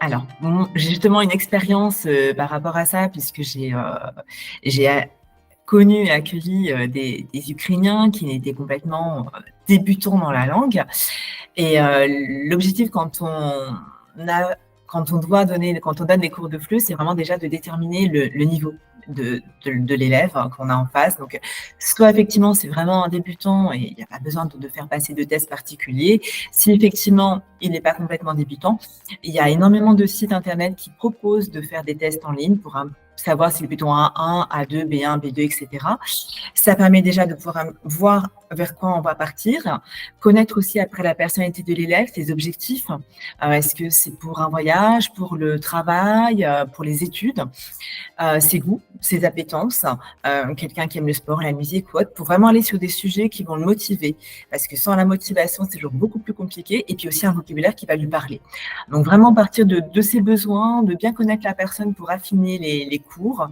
Alors, j'ai justement une expérience par rapport à ça, puisque j'ai connu et accueilli des Ukrainiens qui étaient complètement débutants dans la langue. Et l'objectif a, quand on donne des cours de FLE, c'est vraiment déjà de déterminer le niveau de l'élève qu'on a en face. Donc, soit effectivement, c'est vraiment un débutant et il n'y a pas besoin de faire passer de tests particuliers. Si effectivement, il n'est pas complètement débutant, il y a énormément de sites internet qui proposent de faire des tests en ligne pour savoir s'il est plutôt un A1, A2, B1, B2, etc. Ça permet déjà de pouvoir voir vers quoi on va partir, connaître aussi après la personnalité de l'élève, ses objectifs. Est-ce que c'est pour un voyage, pour le travail, pour les études, ses goûts, ses appétences, quelqu'un qui aime le sport, la musique ou autre, pour vraiment aller sur des sujets qui vont le motiver. Parce que sans la motivation, c'est toujours beaucoup plus compliqué. Et puis aussi un vocabulaire qui va lui parler. Donc vraiment partir de ses besoins, de bien connaître la personne pour affiner les cours.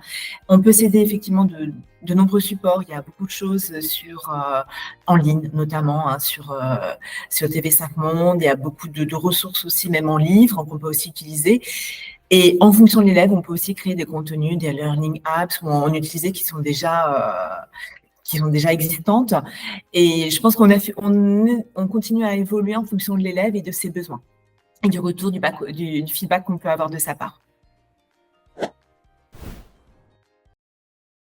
On peut s'aider effectivement de nombreux supports. Il y a beaucoup de choses en ligne, notamment sur TV5 Monde. Il y a beaucoup de ressources aussi, même en livre, qu'on peut aussi utiliser. Et en fonction de l'élève, on peut aussi créer des contenus, des learning apps ou en utiliser qui sont déjà existantes. Et je pense on continue à évoluer en fonction de l'élève et de ses besoins et du retour du feedback qu'on peut avoir de sa part.